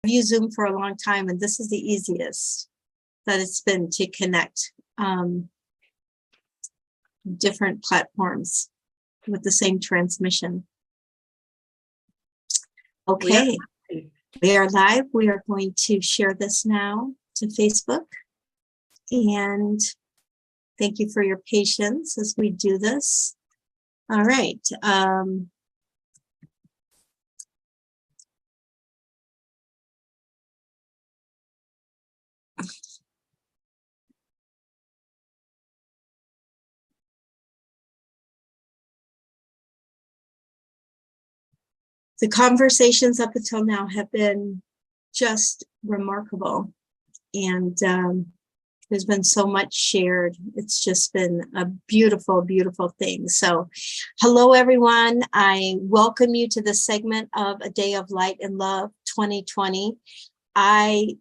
I've used Zoom for a long time, and this is the easiest that it's been to connect different platforms with the same transmission. Okay, we are live. We are going to share this now to Facebook. And thank you for your patience as we do this. All right. The conversations up until now have been just remarkable. And there's been so much shared. It's just been a beautiful, beautiful thing. So hello, everyone. I welcome you to this segment of A Day of Light and Love 2020. I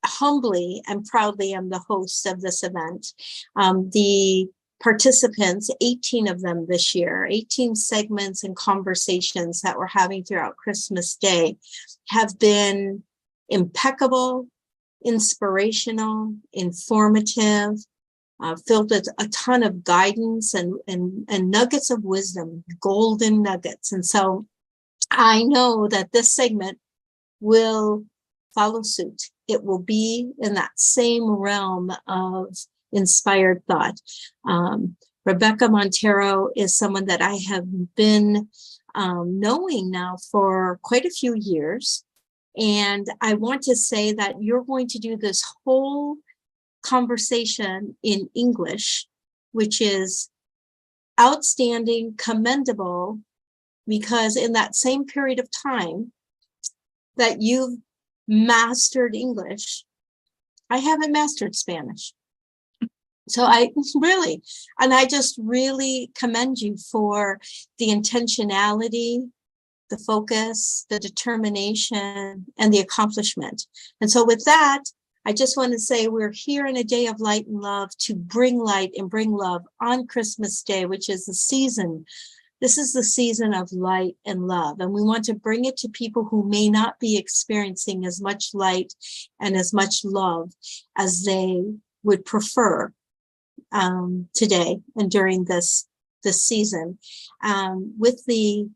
humbly and proudly am the host of this event. The participants, 18 of them this year, 18 segments and conversations that we're having throughout Christmas Day have been impeccable, inspirational, informative, filled with a ton of guidance and nuggets of wisdom, golden nuggets. And so I know that this segment will follow suit. It will be in that same realm of inspired thought. Rebeca Montero is someone that I have been knowing now for quite a few years. And I want to say that you're going to do this whole conversation in English, which is outstanding, commendable, because in that same period of time that you've mastered English, I haven't mastered Spanish. So I just really commend you for the intentionality, the focus, the determination, and the accomplishment. And so with that, I just want to say we're here in a day of light and love to bring light and bring love on Christmas Day, which is the season. This is the season of light and love. And we want to bring it to people who may not be experiencing as much light and as much love as they would prefer today and during this season, with the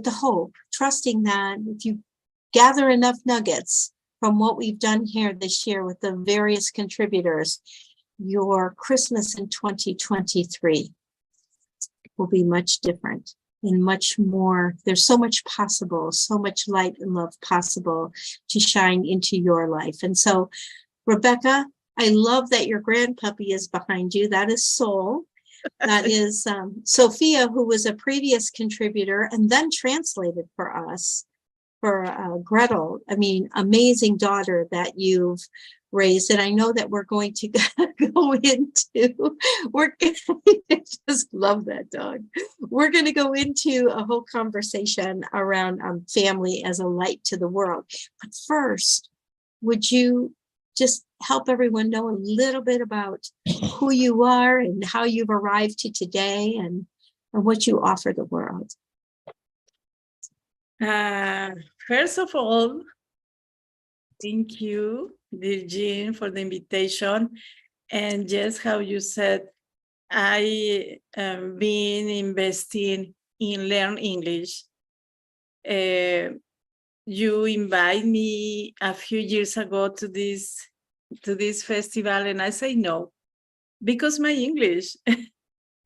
hope, trusting that if you gather enough nuggets from what we've done here this year with the various contributors, your Christmas in 2023 will be much different and much more. There's so much possible, so much light and love possible to shine into your life. And so, Rebeca, I love that your grandpuppy is behind you. That is Soul. That is Sophia, who was a previous contributor and then translated for us for Gretel. I mean, amazing daughter that you've raised. And I know that we're going to go into, I just love that dog. We're going to go into a whole conversation around family as a light to the world. But first, would you just help everyone know a little bit about who you are and how you've arrived to today and what you offer the world? First of all, thank you, Virgin, for the invitation. And just how you said, I have been investing in Learn English. You invited me a few years ago to this festival, and I say no, because my English,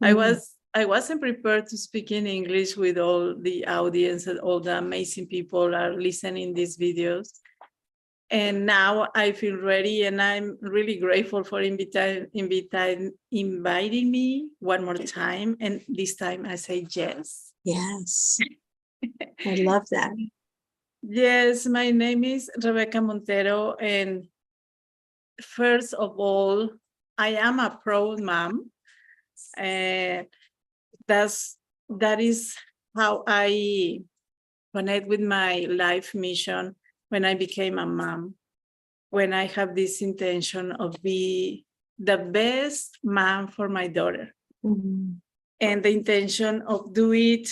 I wasn't prepared to speak in English with all the audience and all the amazing people are listening these videos. And now I feel ready, and I'm really grateful for inviting me one more time. And this time I say yes. Yes, I love that. Yes, my name is Rebeca Montero, and first of all, I am a proud mom. That is how I connect with my life mission when I became a mom, when I have this intention of being the best mom for my daughter. Mm-hmm. And the intention of do it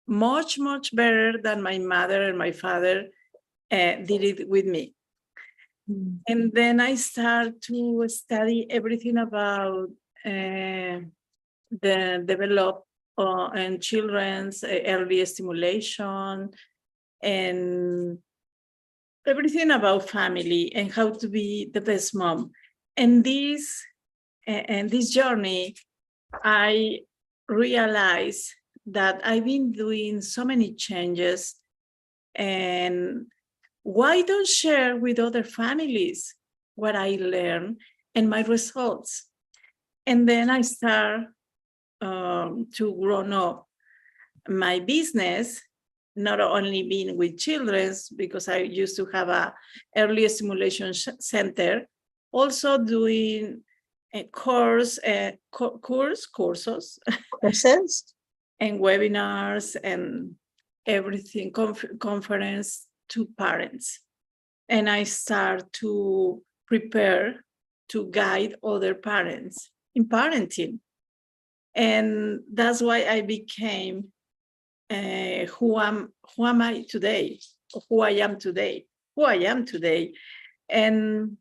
much, much better than my mother and my father did it with me. Mm. And then I start to study everything about the develop and children's early stimulation and everything about family and how to be the best mom. And this journey, I realized that I've been doing so many changes, and why don't share with other families what I learned and my results? And then I start to grow up my business, not only being with children, because I used to have a early stimulation center, also doing a courses Courses? and webinars and everything, conference to parents. And I start to prepare to guide other parents in parenting. And that's why I became who am I today, who I am today. And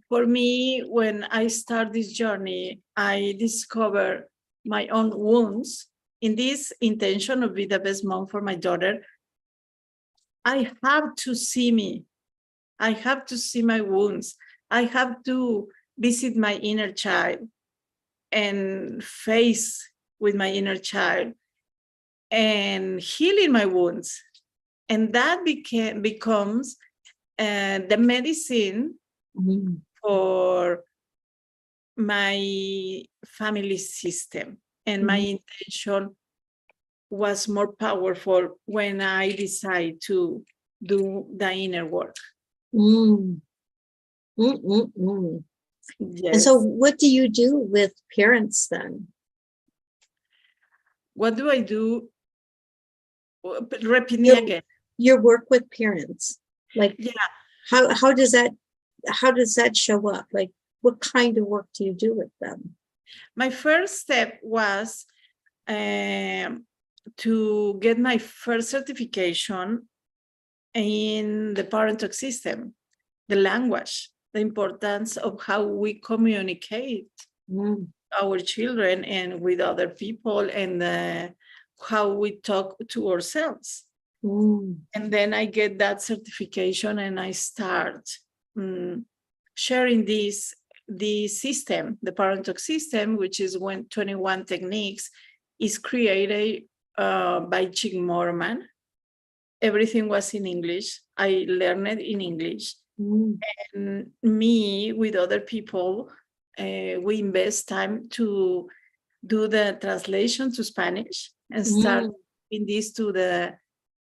for me, when I start this journey, I discover my own wounds. In this intention of be the best mom for my daughter, I have to see me. I have to see my wounds. I have to visit my inner child and face with my inner child and healing my wounds. And that becomes the medicine for my family system. And my intention was more powerful when I decide to do the inner work. Mm. Yes. And so what do you do with parents then? What do I do? Repeat me again. Your work with parents. Like, Yeah. how does that show up? Like, what kind of work do you do with them? My first step was to get my first certification in the parent talk system, the language, the importance of how we communicate our children and with other people, and how we talk to ourselves. And then I get that certification and I start sharing this system, the parent talk system, which is 21 techniques, is created by Chick Morman. Everything was in English. I learned it in English. And me with other people, we invest time to do the translation to Spanish and start in this to the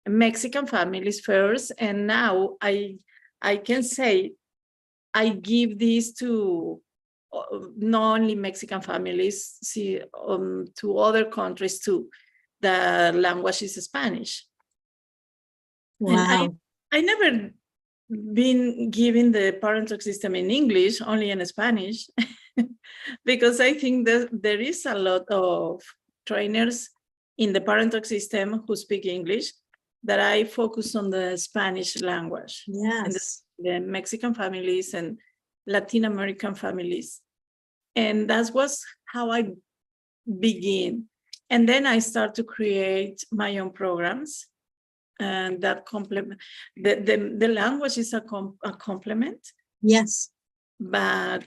Mexican families first. And now I can say I give this to not only Mexican families, to other countries too. The language is Spanish. Wow. And I never been giving the parent talk system in English, only in Spanish, because I think that there is a lot of trainers in the parent talk system who speak English, that I focus on the Spanish language. Yes. And the Mexican families and Latin American families. And that was how I begin. And then I start to create my own programs, and that complement the language is a complement. Yes. But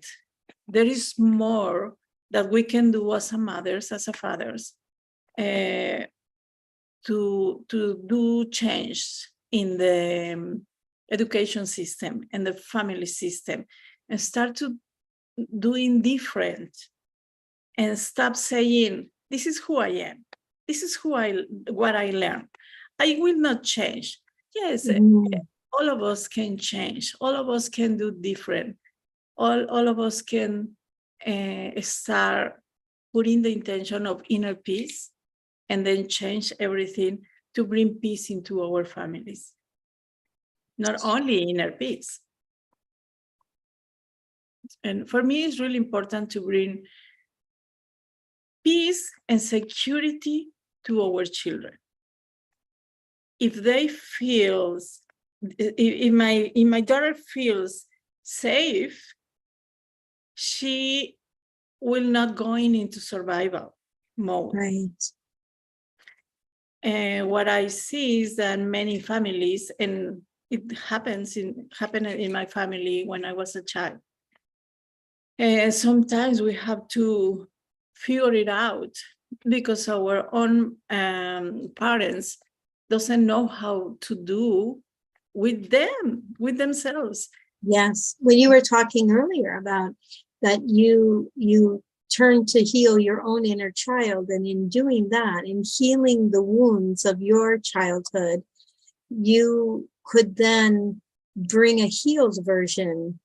there is more that we can do as a mothers, as a fathers, to do change in the education system and the family system, and start to doing different, and stop saying, this is who I am, this is what I learned, I will not change. Yes, all of us can change, all of us can do different, all of us can start putting the intention of inner peace, and then change everything to bring peace into our families. Not only inner peace. And for me, it's really important to bring peace and security to our children. If they feel if my daughter feels safe, she will not going into survival mode. Right. And what I see is that many families, and it happened in my family when I was a child. And sometimes we have to figure it out because our own parents doesn't know how to do with themselves. Yes. When you were talking earlier about that you turn to heal your own inner child, and in doing that, in healing the wounds of your childhood, you could then bring a healed version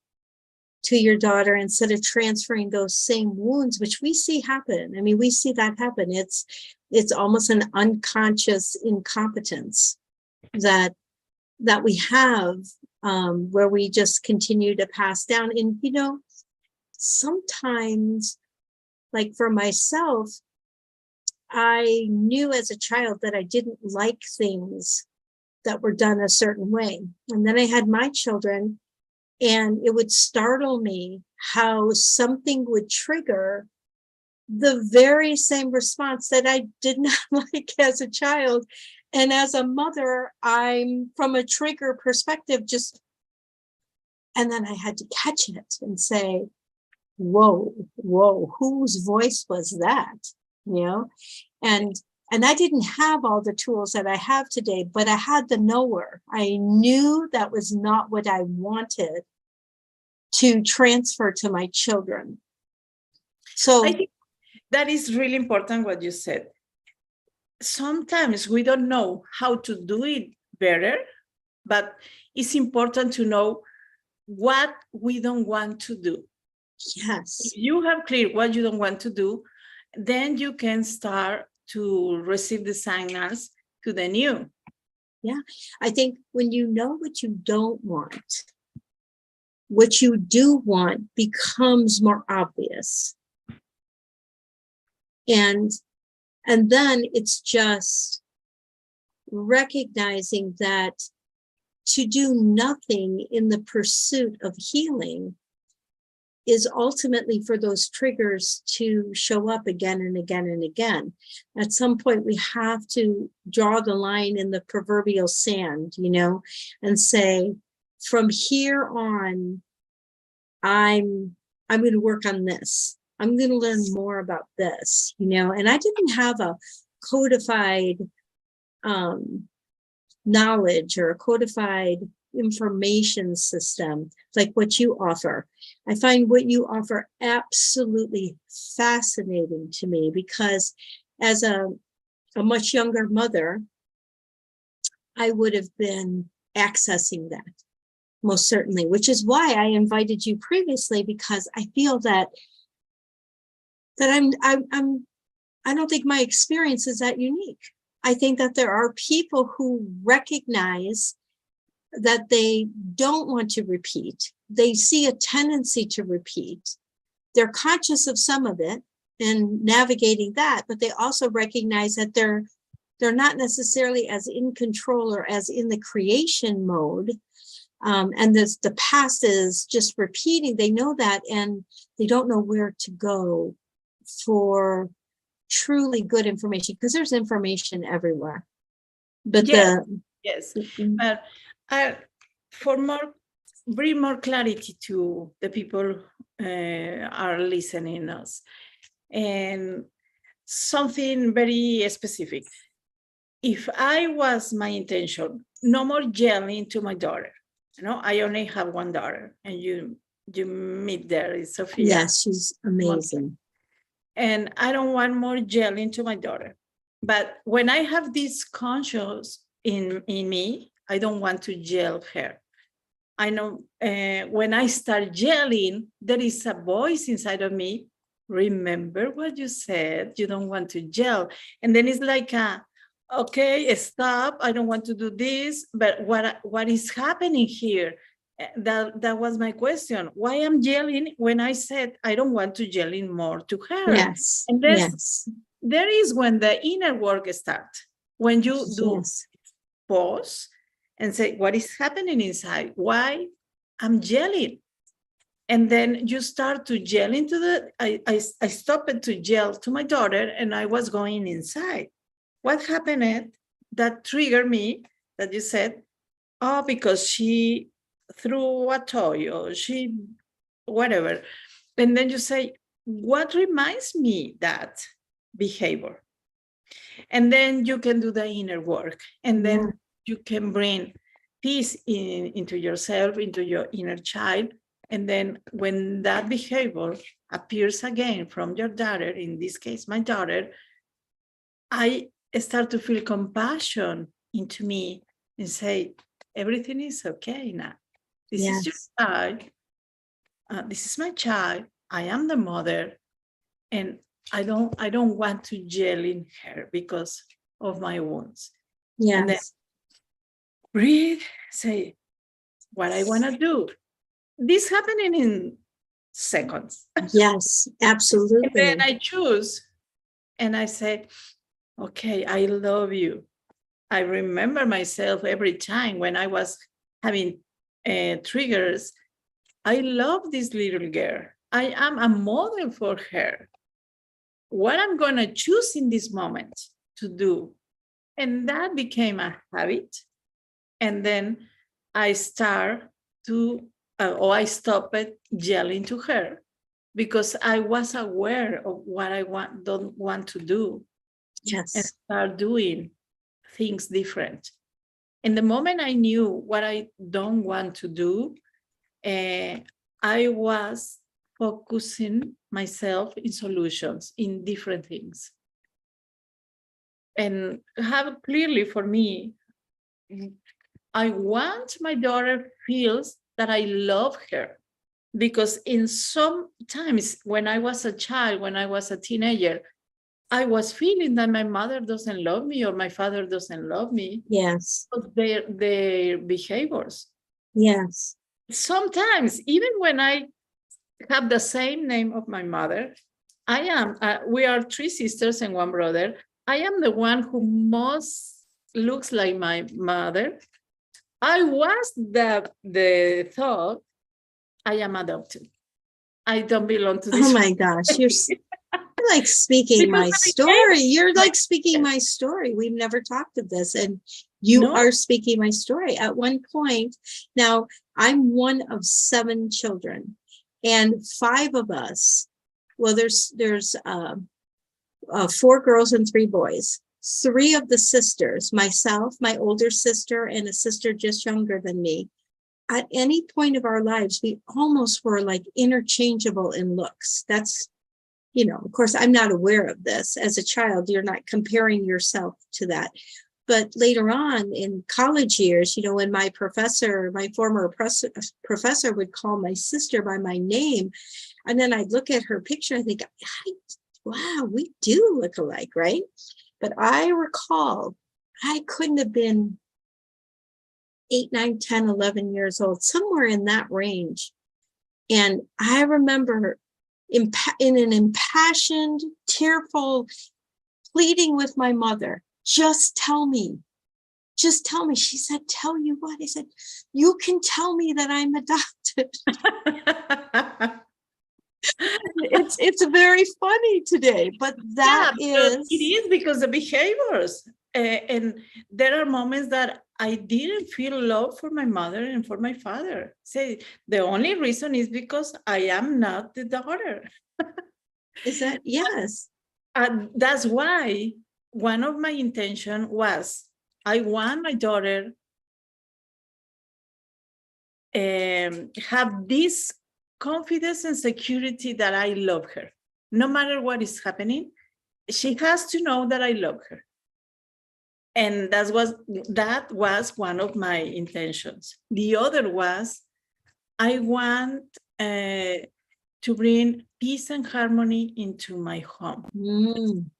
to your daughter instead of transferring those same wounds, which we see happen. I mean, we see that happen. It's almost an unconscious incompetence that we have, where we just continue to pass down. And, you know, sometimes, like for myself, I knew as a child that I didn't like things that were done a certain way. And then I had my children, and it would startle me how something would trigger the very same response that I did not like as a child. And as a mother, I'm from a trigger perspective, and then I had to catch it and say, whoa, whose voice was that? You know, and I didn't have all the tools that I have today, but I had the knower. I knew that was not what I wanted to transfer to my children. So I think that is really important what you said. Sometimes we don't know how to do it better, but it's important to know what we don't want to do. yes, If you have clear what you don't want to do, then you can start to receive the signals to the new. Yeah, I think when you know what you don't want, what you do want becomes more obvious. And then it's just recognizing that to do nothing in the pursuit of healing is ultimately for those triggers to show up again and again and again. At some point, we have to draw the line in the proverbial sand, you know, and say, from here on, I'm going to work on this. I'm going to learn more about this, you know. And I didn't have a codified knowledge or a codified information system like what you offer. I find what you offer absolutely fascinating to me, because as a much younger mother, I would have been accessing that most certainly, which is why I invited you previously, because I feel that I don't think my experience is that unique. I think that there are people who recognize that they don't want to repeat. They see a tendency to repeat. They're conscious of some of it and navigating that, but they also recognize that they're not necessarily as in control or as in the creation mode. And the past is just repeating. They know that, and they don't know where to go for truly good information, because there's information everywhere. But yes. But bring more clarity to the people are listening us, and something very specific. If I was my intention, no more yelling to my daughter. You know, I only have one daughter, and you meet there is Sophia. Yes, she's amazing. And I don't want more yelling to my daughter. But when I have this conscious in me, I don't want to yell her. I know when I start yelling, there is a voice inside of me. Remember what you said, you don't want to yell. And then it's like, okay, stop, I don't want to do this. But what is happening here? That was my question. Why I'm yelling when I said I don't want to yell more to her? Yes. And there is when the inner work starts. When you do pause and say, what is happening inside? Why I'm yelling? And then you start to yell into I stopped to yell to my daughter, and I was going inside. What happened that triggered me that you said, oh, because she threw a toy or she, whatever. And then you say, what reminds me that behavior? And then you can do the inner work. And then you can bring peace into yourself, into your inner child. And then when that behavior appears again from your daughter, in this case, my daughter, I start to feel compassion into me and say, everything is okay now. This is your child. This is my child. I am the mother. And I don't want to yell in her because of my wounds. Yes. And then breathe, say what I want to do. This happening in seconds. Yes, absolutely. And then I choose and I say, okay, I love you. I remember myself every time when I was having triggers. I love this little girl. I am a model for her. What I'm going to choose in this moment to do. And that became a habit. And then I start to, or I stopped yelling to her because I was aware of what I don't want to do. Yes. And start doing things different. And the moment I knew what I don't want to do, I was focusing myself in solutions, in different things. And have clearly for me, I want my daughter feels that I love her. Because in some times when I was a child, when I was a teenager, I was feeling that my mother doesn't love me or my father doesn't love me. Yes. Their behaviors. Yes. Sometimes, even when I have the same name of my mother, I am, we are 3 sisters and 1 brother. I am the one who most looks like my mother. I was the thought, I am adopted. I don't belong to this. Oh my gosh, you're like speaking my story. You're like speaking my story. We've never talked of this, and you are speaking my story. At one point, now I'm one of 7 children, and 5 of us. Well, there's 4 girls and 3 boys. 3 of the sisters, myself, my older sister, and a sister just younger than me. At any point of our lives, we almost were like interchangeable in looks. That's, of course, I'm not aware of this. As a child, you're not comparing yourself to that. But later on in college years, when my former professor would call my sister by my name, and then I'd look at her picture, I think, wow, we do look alike, right? But I recall I couldn't have been 8, 9, 10, 11 years old, somewhere in that range. And I remember in an impassioned, tearful, pleading with my mother, just tell me. She said, tell you what? I said, you can tell me that I'm adopted. It's very funny today, but it is because the behaviors. And there are moments that I didn't feel love for my mother and for my father. Say the only reason is because I am not the daughter. Is that yes? That's why one of my intention was I want my daughter have this confidence and security that I love her. No matter what is happening, she has to know that I love her. And that was one of my intentions. The other was, I want to bring peace and harmony into my home.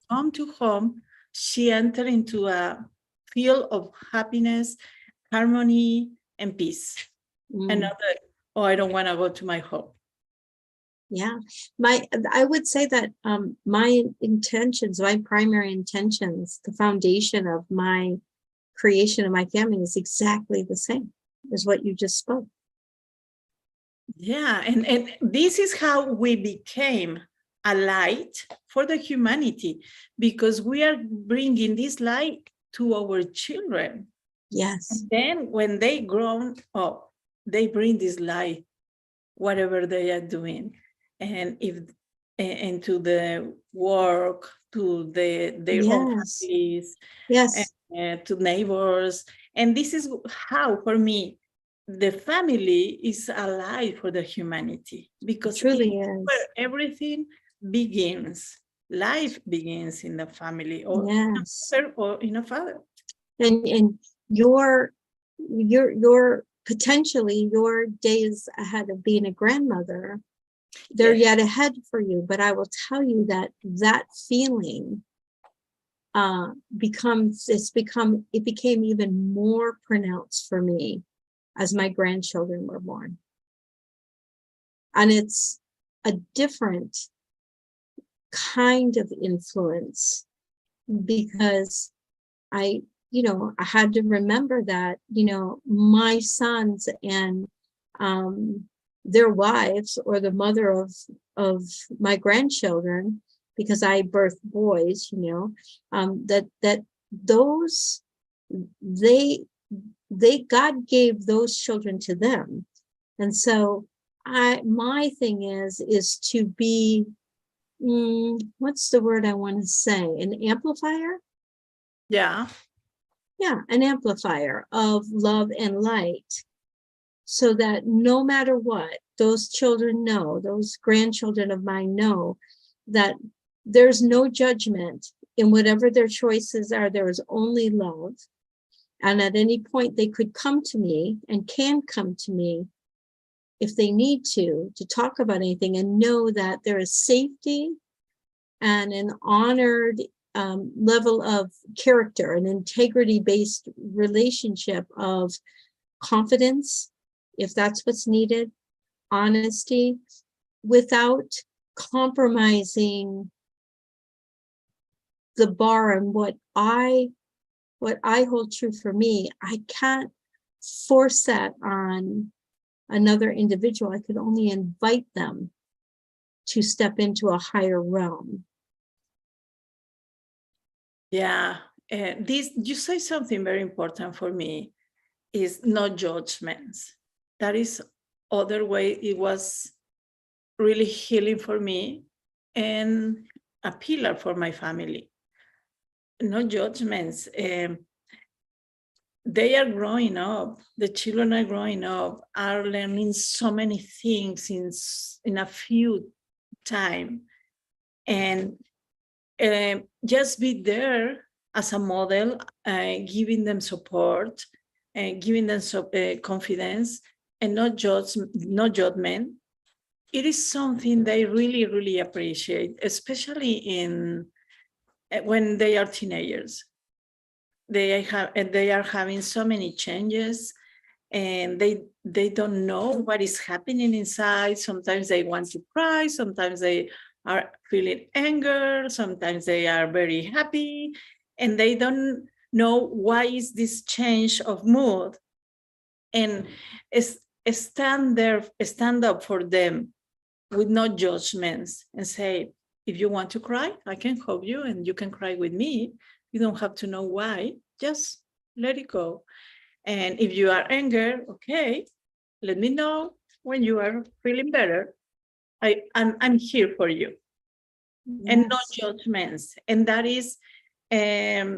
Home to home, she entered into a field of happiness, harmony, and peace. And not that, I don't want to go to my home. Yeah, I would say that my intentions, my primary intentions, the foundation of my creation of my family is exactly the same as what you just spoke. Yeah, and this is how we became a light for the humanity, because we are bringing this light to our children. Yes. And then when they grown up, they bring this light, whatever they are doing, and to the work, to their own families, Yes. to neighbors. And this is how, for me, the family is alive for the humanity, because It truly it's is. where everything begins. Life begins in the family, or Yes. in a mother, or in a father. And your potentially your days ahead of being a grandmother, they're yet ahead for you. But I will tell you that that feeling it became even more pronounced for me as my grandchildren were born. And it's a different kind of influence, because I had to remember that, my sons and their wives, or the mother of my grandchildren, because I birthed boys, that those, God gave those children to them. And so my thing is to be, what's the word I want to say? An amplifier? Yeah. Yeah, an amplifier of love and light, so that no matter what, those children know, those grandchildren of mine know, that there's no judgment in whatever their choices are. There is only love. And at any point they could come to me, and can come to me if they need to talk about anything, and know that there is safety and an honored level of character, an integrity-based relationship of confidence, if that's what's needed, honesty, without compromising the bar. And what I hold true for me, I can't force that on another individual. I could only invite them to step into a higher realm. Yeah, this, you say something very important for me, is no judgments. That is other way it was really healing for me, and a pillar for my family. No judgments. They are growing up, the children are growing up, are learning so many things in a few time. And just be there as a model, giving them support, giving them confidence, and no judgment. It is something they really, really appreciate, especially when they are teenagers. They are having so many changes, and they don't know what is happening inside. Sometimes they want to cry, sometimes they are feeling anger, sometimes they are very happy, and they don't know why is this change of mood. And stand up for them with no judgments, and say, if you want to cry, I can help you, and you can cry with me. You don't have to know why, just let it go. And if you are angry, okay, let me know when you are feeling better. I'm here for you. Yes. And no judgments. And that is, they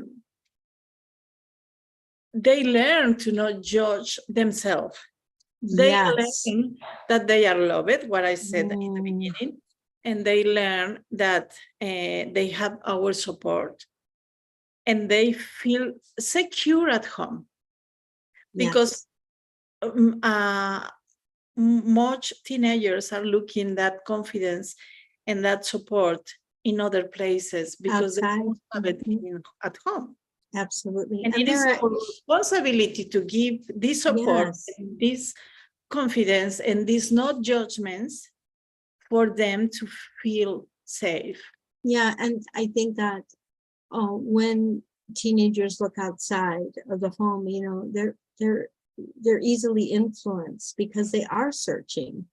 learn to not judge themselves. They learn that they are loved, what I said in the beginning, and they learn that they have our support, and they feel secure at home. Because much teenagers are looking that confidence and that support in other places, because outside, they don't have it at home. Absolutely. And it is our responsibility to give this support, and this confidence, and these not judgments, for them to feel safe. Yeah, and I think that when teenagers look outside of the home, you know, they're easily influenced because they are searching,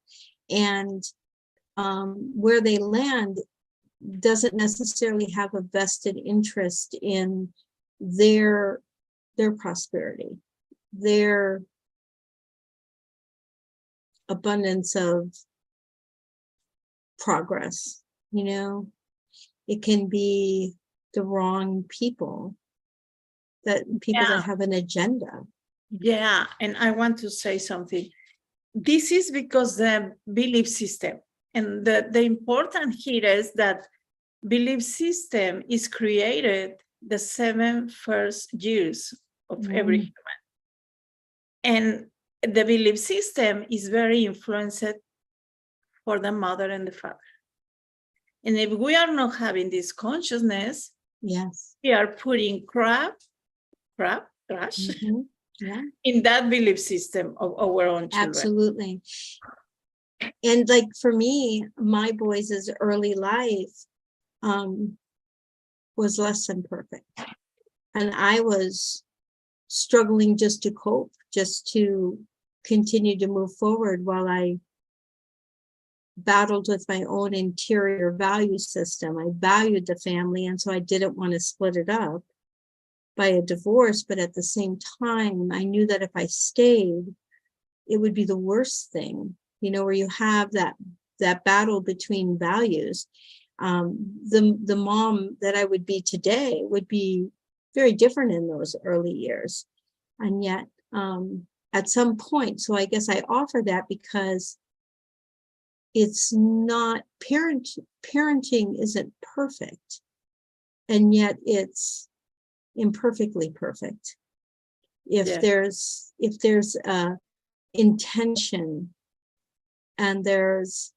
and where they land doesn't necessarily have a vested interest in their prosperity, their abundance of progress. You know, it can be the wrong people, that have an agenda. Yeah, and I want to say something. This is because the belief system, and the important here is that belief system is created the 7 first years of every human. And the belief system is very influenced for the mother and the father. And if we are not having this consciousness, yes, we are putting trash in that belief system of our own children. Absolutely. And like for me, my boys' early life was less than perfect. And I was struggling just to cope, just to continue to move forward while I battled with my own interior value system. I valued the family, and so I didn't want to split it up by a divorce. But at the same time, I knew that if I stayed, it would be the worst thing, you know, where you have that battle between values. The mom that I would be today would be very different in those early years. And yet, at some point, so I guess I offer that because it's not parenting isn't perfect, and yet it's imperfectly perfect. If there's intention, and there's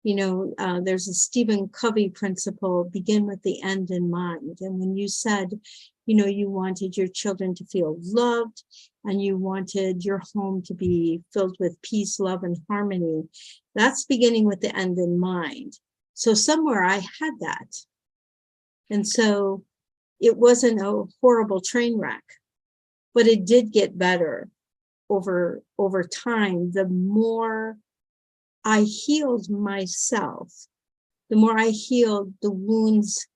a Stephen Covey principle, begin with the end in mind. And when you said, you wanted your children to feel loved, and you wanted your home to be filled with peace, love, and harmony, that's beginning with the end in mind. So somewhere I had that. And so it wasn't a horrible train wreck, but it did get better over time. The more I healed myself, the more I healed the wounds.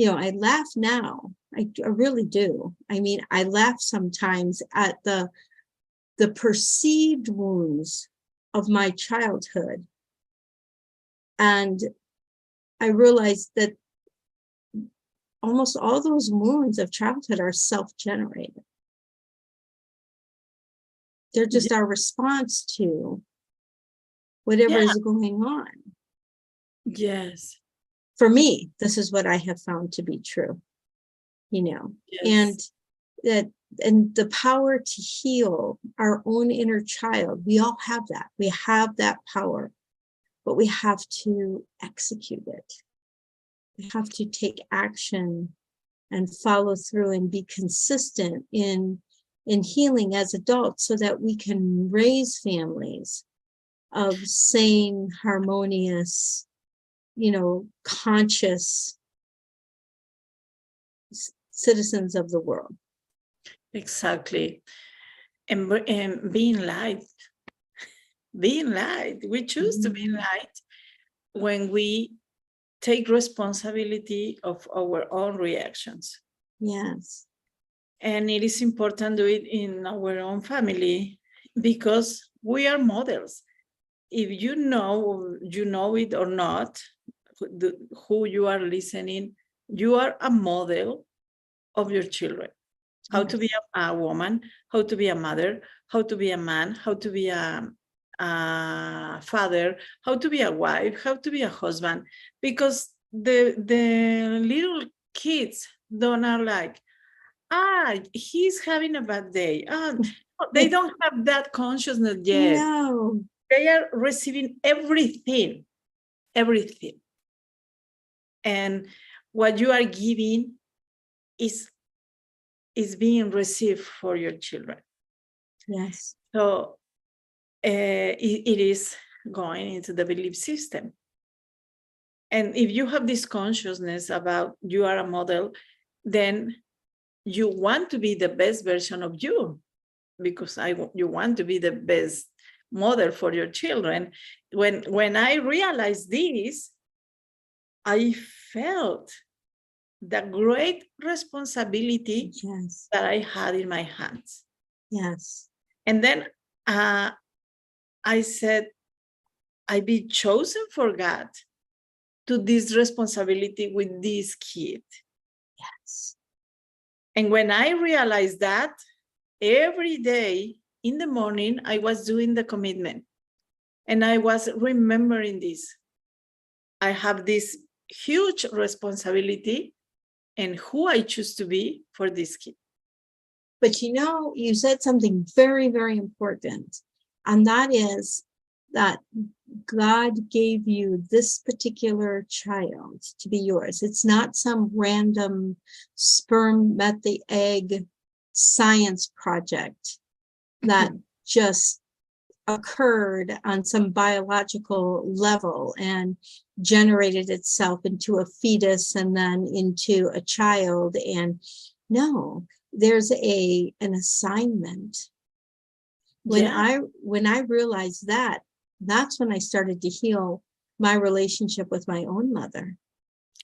I laugh now. I really do. I mean, I laugh sometimes at the perceived wounds of my childhood. And I realized that almost all those wounds of childhood are self-generated. They're just our response to whatever is going on. Yes. For me, this is what I have found to be true, Yes. and the power to heal our own inner child. We all have that. We have that power, but we have to execute it. We have to take action and follow through and be consistent in healing as adults, so that we can raise families of sane, harmonious, conscious citizens of the world. Exactly. And being light. Being light. We choose to be light when we take responsibility of our own reactions. Yes. And it is important to do it in our own family, because we are models. If you know it or not, who you are listening, you are a model of your children. How to be a woman, how to be a mother, how to be a man, how to be a father, how to be a wife, how to be a husband. Because the little kids don't are like, he's having a bad day. They don't have that consciousness yet. No. They are receiving everything. And what you are giving is being received for your children. Yes. So it is going into the belief system. And if you have this consciousness about you are a model, then you want to be the best version of you, because you want to be the best mother for your children. When I realized this, I felt the great responsibility Yes. that I had in my hands. Yes. And then I said, I be chosen for God to this responsibility with this kid. Yes. And when I realized that, every day in the morning, I was doing the commitment. And I was remembering this. I have this huge responsibility and who I choose to be for this kid. But you know, you said something very, very important. And that is that God gave you this particular child to be yours. It's not some random sperm met the egg science project that just occurred on some biological level and generated itself into a fetus and then into a child. And no, there's an assignment. When I realized that, that's when I started to heal my relationship with my own mother.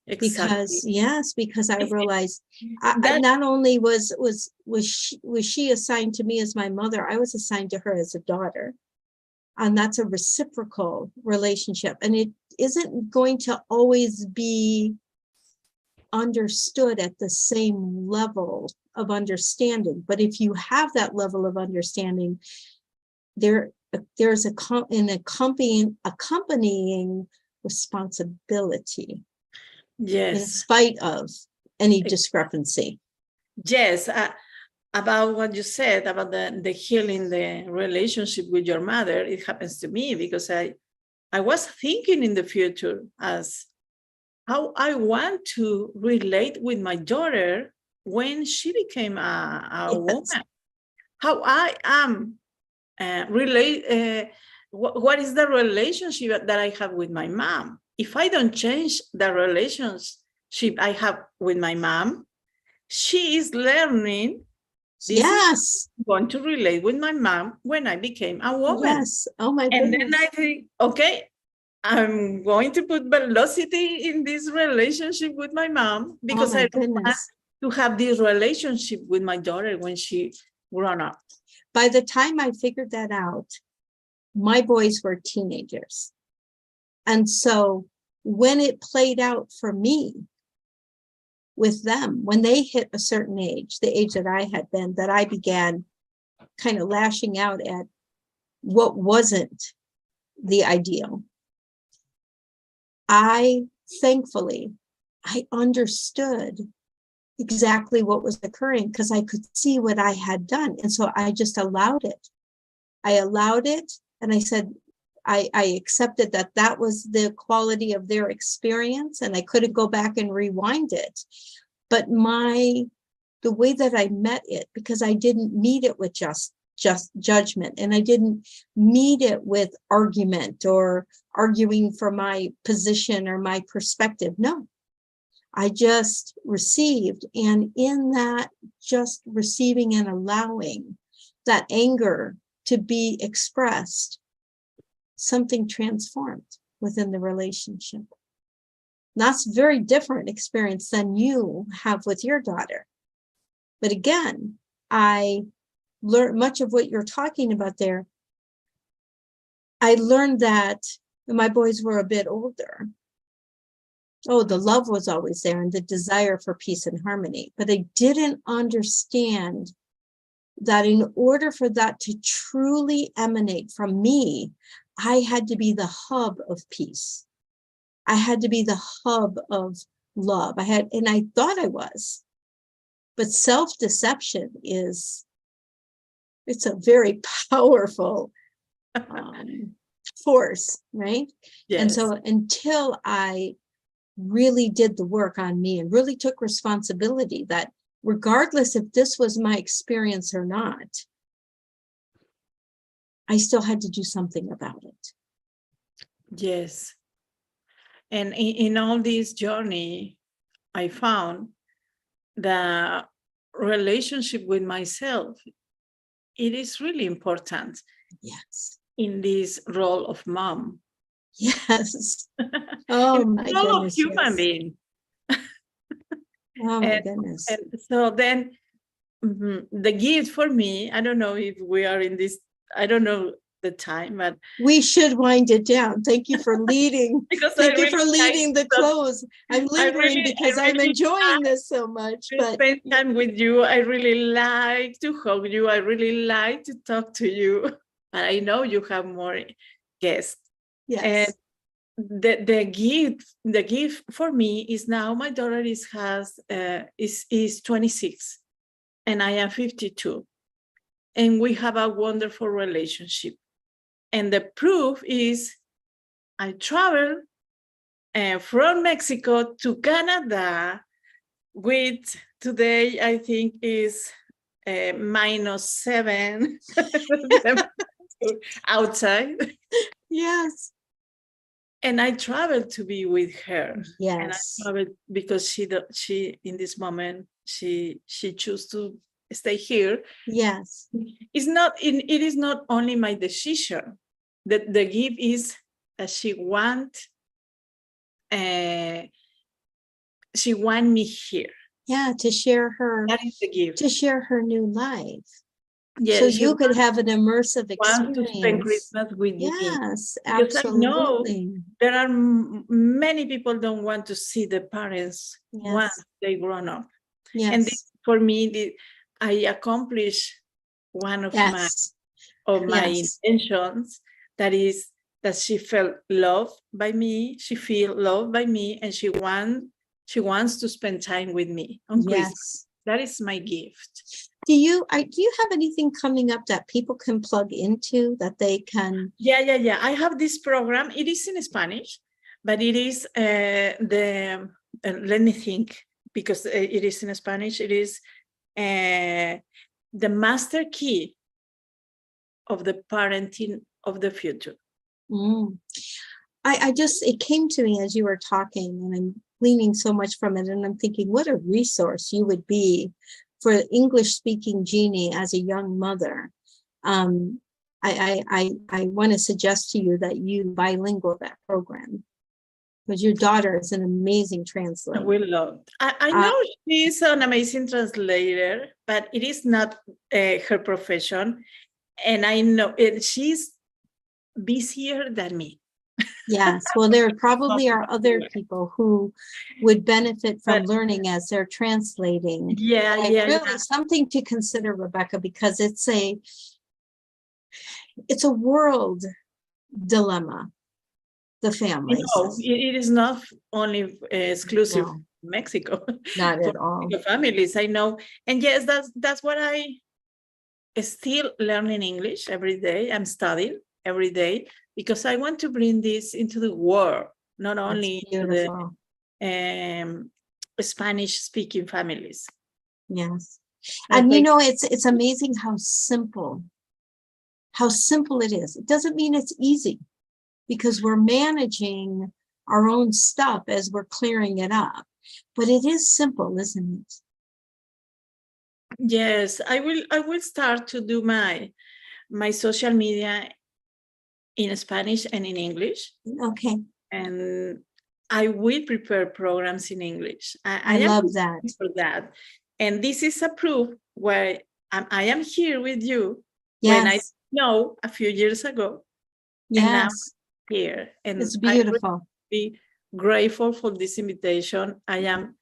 Exactly. Because I realized I not only was she assigned to me as my mother, I was assigned to her as a daughter. And that's a reciprocal relationship. And it isn't going to always be understood at the same level of understanding. But if you have that level of understanding, there's an accompanying responsibility. Yes. In spite of any discrepancy. Yes. About what you said about the healing the relationship with your mother, it happens to me because I was thinking in the future as how I want to relate with my daughter when she became a woman. How I am what is the relationship that I have with my mom? If I don't change the relationship I have with my mom, she is learning. Yes. I want to relate with my mom when I became a woman. Yes. Oh my goodness. And then I think, okay, I'm going to put velocity in this relationship with my mom because I don't want to have this relationship with my daughter when she grown up. By the time I figured that out, my boys were teenagers. And so when it played out for me with them, when they hit a certain age, the age that I had been, that I began kind of lashing out at what wasn't the ideal. Thankfully, I understood exactly what was occurring because I could see what I had done. And so I just allowed it. And I said, I accepted that was the quality of their experience and I couldn't go back and rewind it. But the way that I met it, because I didn't meet it with just judgment, and I didn't meet it with argument or arguing for my position or my perspective. No, I just received. And in that just receiving and allowing that anger to be expressed, something transformed within the relationship. That's a very different experience than you have with your daughter. But again, I learned much of what you're talking about there. I learned that my boys were a bit older. Oh, the love was always there and the desire for peace and harmony. But I didn't understand that in order for that to truly emanate from me, I had to be the hub of peace. I had to be the hub of love. And I thought I was. But self-deception it's a very powerful force, right? Yes. And so until I really did the work on me and really took responsibility that regardless if this was my experience or not, I still had to do something about it. Yes. And in all this journey, I found that relationship with myself, it is really important. Yes. In this role of mom. Yes. Oh my role goodness. Of human Yes. being. Oh my goodness. And so then the gift for me, I don't know if we are in this, I don't know the time, but we should wind it down. Thank you for leading. Thank you for leading the close. I'm lingering because I'm enjoying this so much. But spend time with you. I really like to hug you. I really like to talk to you. But I know you have more guests. yes. And the gift for me is now my daughter is 26 and I am 52, and we have a wonderful relationship. And the proof is I traveled from Mexico to Canada with, today I think is -7 outside. Yes. And I traveled to be with her. Yes. And I traveled because she in this moment she chose to stay here. Yes. It is not only my decision. The gift is that she want me here. Yeah, to share her. That is the gift. To share her new life. Yes, so you could have an immersive experience. Want to spend Christmas with me. Yes, because absolutely. I know there are many people don't want to see the parents once they grown up. Yes. And this, for me, I accomplished one of my intentions. That is that she felt loved by me. She feel loved by me, and she wants to spend time with me on Christmas. That is my gift. Do you have anything coming up that people can plug into that they can? Yeah. I have this program. It is in Spanish, but it is let me think, because it is in Spanish. It is the master key of the parenting of the future. It came to me as you were talking, and I'm gleaning so much from it, and I'm thinking what a resource you would be for English-speaking Jeannie as a young mother. I want to suggest to you that you bilingual that program, because your daughter is an amazing translator. I will love. I know she's an amazing translator, but it is not her profession, and I know she's busier than me. Yes, well, there probably are other people who would benefit from learning as they're translating. Really something to consider, Rebecca, because it's a world dilemma, the family. It is not only exclusive to Mexico. Not at all. The families, I know. And yes, that's what I still learning English every day. I'm studying every day, because I want to bring this into the world, not only to the Spanish-speaking families. Yes. And it's amazing how simple it is. It doesn't mean it's easy, because we're managing our own stuff as we're clearing it up. But it is simple, isn't it? Yes, I will start to do my social media in Spanish and in English. Okay. And I will prepare programs in English. I love that. For that. And this is a proof where I am here with you. Yes. When I know a few years ago. Yes. And now here. And it's beautiful. I really be grateful for this invitation. I am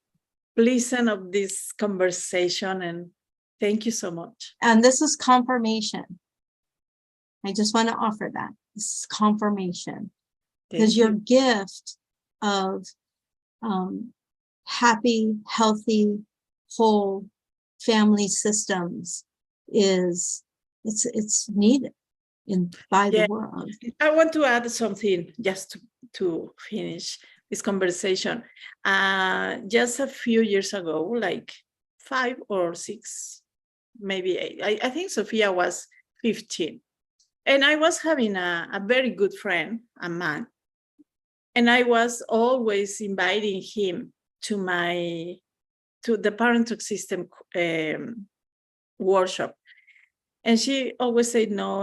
pleased of this conversation, and thank you so much. And this is confirmation. I just want to offer that. This is confirmation, because your gift of happy, healthy, whole family systems it's needed by the world. I want to add something just to finish this conversation. Just a few years ago, like 5 or 6, maybe 8, I think Sophia was 15. And I was having a very good friend, a man. And I was always inviting him to my to the parenting system workshop. And she always said, no.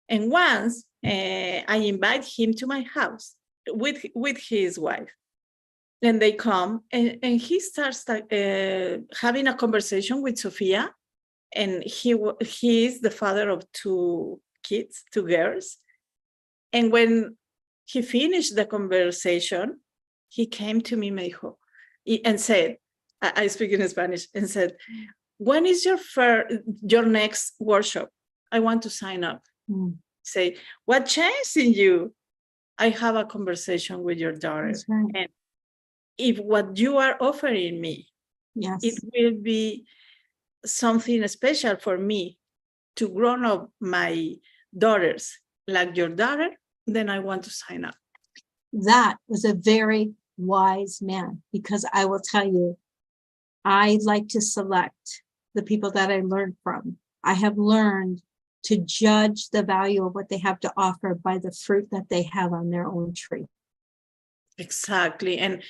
And once I invite him to my house with his wife. And they come and he starts having a conversation with Sophia. And he is the father of 2 kids, 2 girls. And when he finished the conversation, he came to me, Meijo, and said, I speak in Spanish, and said, when is your next workshop? I want to sign up. Say, what changed in you? I have a conversation with your daughter. That's right. And if what you are offering me, Yes, it will be something special for me to grow up my daughters like your daughter, then I want to sign up. that was a very wise man, because I will tell you, I like to select the people that I learn from. I have learned to judge the value of what they have to offer by the fruit that they have on their own tree. Exactly. And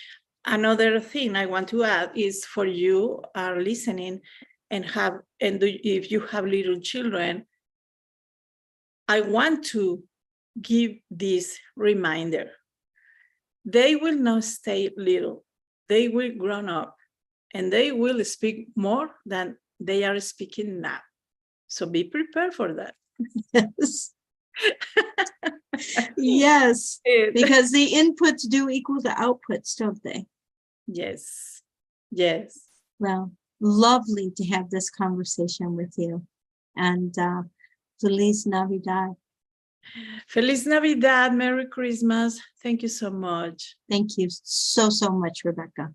another thing I want to add is for you are listening if you have little children, I want to give this reminder. They will not stay little. They will grow up and they will speak more than they are speaking now. So be prepared for that. Yes. Yes, because the inputs do equal the outputs, don't they? Yes. Well, lovely to have this conversation with you. And Feliz Navidad. Feliz Navidad, Merry Christmas. Thank you so much. Thank you so much, Rebecca.